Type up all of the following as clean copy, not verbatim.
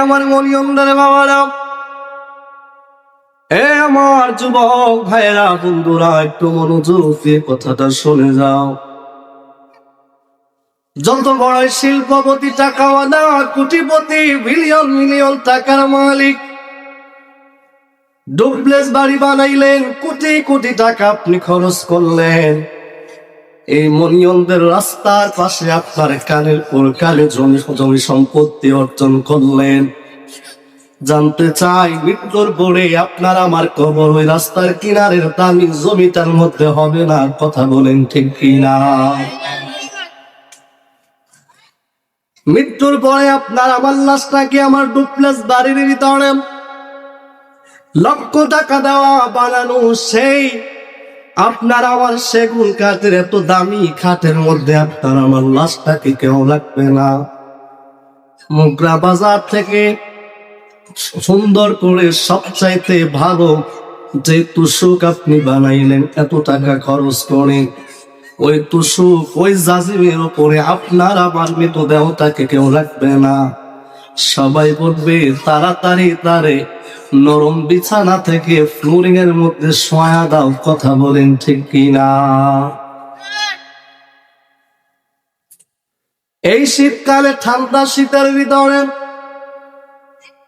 আমার মনিয়ন্দারে বাবারা, আমার যুবক ভাইয়েরা, বন্ধুরা, একটু মনোযোগ দিয়ে কথাটা শুনে যাও। যত বড় শিল্পপতি, টাকাওয়ালা, কোটিপতি, বিলিয়ন মিলিয়ন টাকার মালিক, ডুপ্লেক্স বাড়ি বানাইলেন, কোটি কোটি টাকা আপনি খরচ করলেন, এই মনিয়ন্দের রাস্তার পাশে আপনার কানের পর কানে জমি সম্পত্তি অর্জন করলেন। জানতে চাই, মৃত্যুর পরে আপনার আমার কবর ওই রাস্তার কিনারের দামি জমিটার মধ্যে হবে না? কথা বলেন ঠিক কিনা? মৃত্যুর পরে আপনার আমার লাশটাকে আমার ডুপ্লেক্স বাড়ির ভিতরে লক্ষ টাকা দেওয়া বানানো সেই আপনার আমার সেগুন কাঠের এত দামি খাটের মধ্যে আপনার আমার লাশটাকে কেউ রাখবে না। মুগরা বাজার থেকে সুন্দর করে সবচাইতে ভালো যে তুষক আপনি বানাইলেন এত টাকা খরচ করে, ওই তুষক ওই জাজিমের উপরে আপনার আমার মৃতদেহটাকে কেউ রাখবে না। সবাই বলবে তাড়াতাড়ি তারে নরম বিছানা থেকে ফ্লোরিং এর মধ্যে শোয়া দাও। কথা বলেন ঠিক কিনা? এই শীতকালে ঠান্ডা শীতের ভিতরে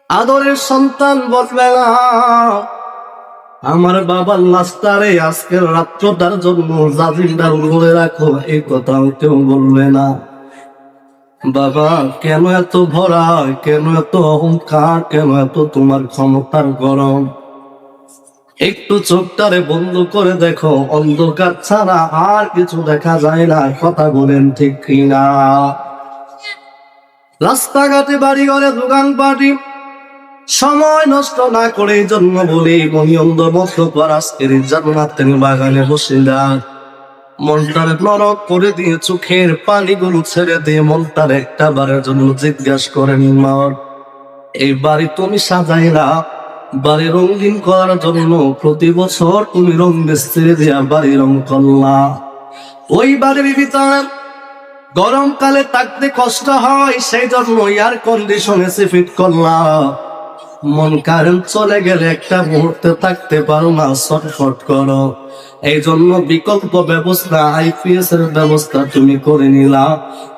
আদরের সন্তান বলবে না, আমার বাবার লাশটারে আজকের রাত্রটার জন্য জাজিমদার করে রাখো, এই কথাও কেউ বলবে না। বাবা, কেন এত ভরায়, কেন এত অহংকার, কেন এত তোমার ক্ষমতার গরম? একটু চোখটারে বন্ধ করে দেখো, অন্ধকার ছাড়া আর কিছু দেখা যায় না। কথা বলেন ঠিক কিনা? রাস্তাঘাটে, বাড়ি ঘরে, দোকানপাটি সময় নষ্ট না করে এই জন্য বলি, মনিয়ন্দ মতো কর আজকের জান্নাতের বাগানে বসে যান। মনটারে নরক করে দিয়ে চোখের পানিগুলো ছেড়ে দিয়ে মনটারে একটা বারের জন্য জিজ্ঞাসা করেন, মা এই বাড়ি তুমি সাজাইলা বাড়ি রঙিন করার জন্য, প্রতি বছর তুমি রং মিস্ত্রি দিয়া বাড়ি রং করলা, ওই বাড়ির ভিতরে গরমকালে থাকতে কষ্ট হয় সেই জন্য এয়ার কন্ডিশন এসে ফিট করলা। মন কারেন্ট চলে গেলে একটা মুহূর্তে থাকতে পারো না, ছটফট করো। এই জন্য বিকল্প ব্যবস্থা আইপিএস এর ব্যবস্থা তুমি করে নিলা।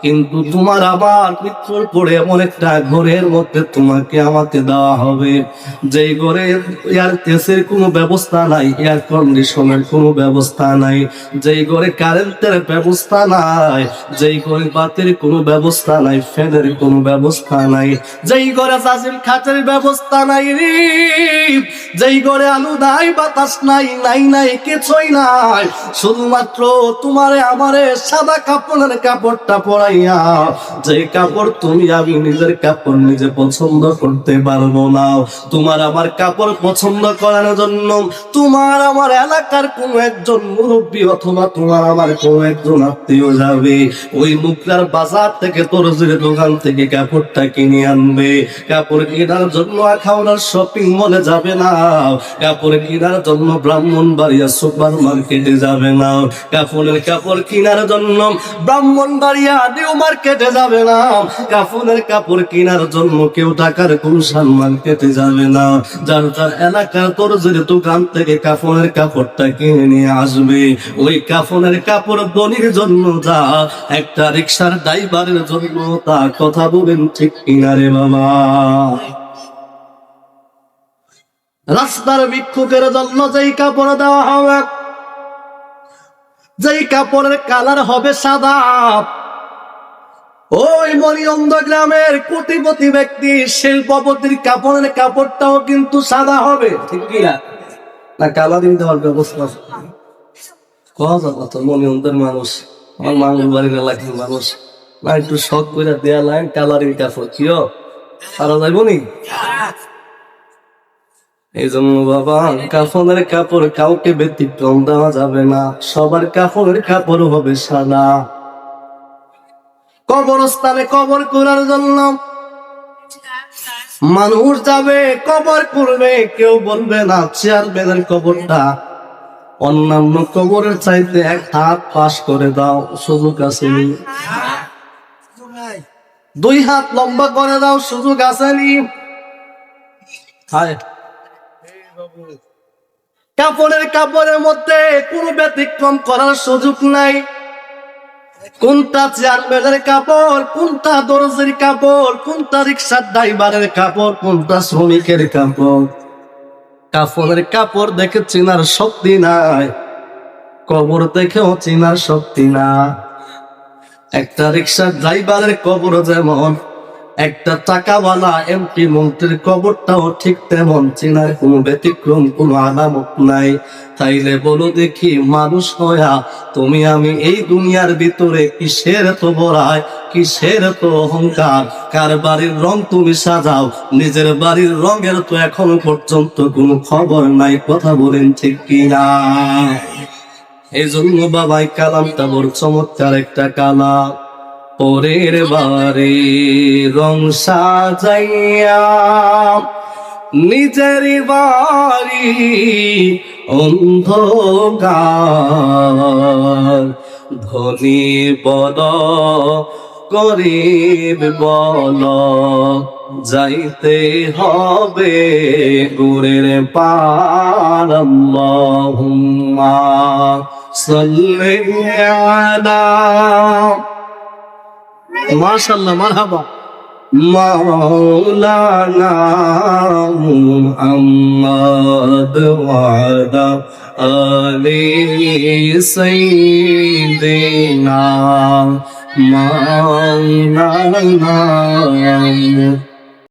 কিন্তু তোমার আবার মৃত্যুর পরে এমন একটা ঘরের মধ্যে তোমাকে আমাকে দেওয়া হবে, যেই ঘরে এয়ার এসির কোনো ব্যবস্থা নাই, এয়ার কন্ডিশনের কোনো ব্যবস্থা নাই, যেই ঘরে কারেন্টের ব্যবস্থা নাই, যেই ঘরে বাতির কোনো ব্যবস্থা নাই, ফ্যানের কোনো ব্যবস্থা নাই, যেই ঘরে জাজিম খাটের ব্যবস্থা নাই রে, যেই ঘরে আলো নাই, বাতাস নাই, নাই কিছুই নাই, শুধুমাত্র তোমারে আমারে সাদা কাপড়ের কাপড়টা পরাইয়া, যে কাপড় তুমি আমি নিজের কাপড় নিজে পছন্দ করতে পারবো না, তোমার আমার কাপড় পছন্দ করার জন্য তোমার আমার এলাকার কোন একজন মুরব্বী অথবা তোমার আমার কোন একজন আত্মীয় যাবে, ওই মুখলার বাজার থেকে তরজুর দোকান থেকে কাপড়টা কিনে আনবে। কাপড় কেনার জন্য আখাউড়ার শপিং মলে যাবে না, কাপড় কেনার জন্য ব্রাহ্মণবাড়িয়া সুপার মার্কেটে যাবে না, কাপড় কেনার জন্য ব্রাহ্মণবাড়িয়া নিউ মার্কেটে যাবে না, কাপড় কেনার জন্য কেউ টাকার গুলশান মার্কেটে যাবে না। যার যার এলাকার তরজুর দোকান থেকে কাপড়টা কিনে নিয়ে আসবে। ওই কাপড় দনির জন্য যা, একটা রিক্সার ড্রাইভারের জন্য তা। কথা বলেন ঠিক কিনা রে বাবা? রাস্তার ভিক্ষুকের জন্য যেই কাপড় দেওয়া হবে, যেই কাপড়ের কালার হবে সাদা, ওই মনিয়ন্দ গ্রামের কোটিপতি ব্যক্তি শিল্পপতির কাপড়ের কাপড়টাও কিন্তু সাদা হবে। ঠিক কিনা? না কালারিং দেওয়ার ব্যবস্থা কথা? মনিয়ন্দের মানুষ, আমার মাঙ্গল বাড়ির এলাকার মানুষ, না একটু শখ করে দেয়া লাইন কালারিং কাপড় কিও সারা যাইব নি? এই জন্য বাবা, কাফনের কাপড় কাউকে ব্যতিক্রম দেওয়া যাবে না, সবার কাফনের কাপড় হবে সাদা। কবরস্থানে কবর করার জন্য মানুষ যাবে, কবর করবে, কেউ বলবে না চেয়ারম্যানের কবরটা অন্যান্য কবরের চাইতে এক হাত পাশ করে দাও, সুযোগ আছে। দুই হাত লম্বা করে দাও, সুযোগ আসেনি। হায়, কাপড়ের মধ্যে কোনো ব্যতিক্রম করার সুযোগ নাই। কোনটা চেয়ারম্যানের কাপড়, কোনটা দরজির কাপড়, কোনটা রিক্সার ড্রাইভারের কাপড়, কোনটা শ্রমিকের কাপড়। কাপড়ের কাপড় দেখে চেনার শক্তি নাই, কবর দেখেও চেনার শক্তি না। একটা রিক্সার ড্রাইভারের কবর যেমন, একটা টাকাওয়ালা এমপি মন্ত্রীর কবরটাও ঠিক তেমন, চেনার কোনো ব্যতিক্রম, কোনো আলামত নাই। তাইলে বলো দেখি, মানুষ হয়া তুমি আমি এই দুনিয়ার ভিতরে কিসের তো বড়াই, কিসের তো অহংকার? কার বাড়ির রং তুমি সাজাও, নিজের বাড়ির রঙের তো এখনো পর্যন্ত কোনো খবর নাই। কথা বলেন ঠিক কিনা? এই জন্য বাবাই কালামটা বড় চমৎকার একটা কালাম। পরের বারে রং সাজাইয়া নিজের বাড়ি অন্ধকার, ধনী বল গরিব বল, যাইতে হবে গুরের পার। আল্লাহুম্মা সাল্লি আলা, মাশাআল্লাহ, মারহাবা, মাওলানা মুহাম্মদ ওয়া আলা আলি সাইয়্যিদিনা মাওলানা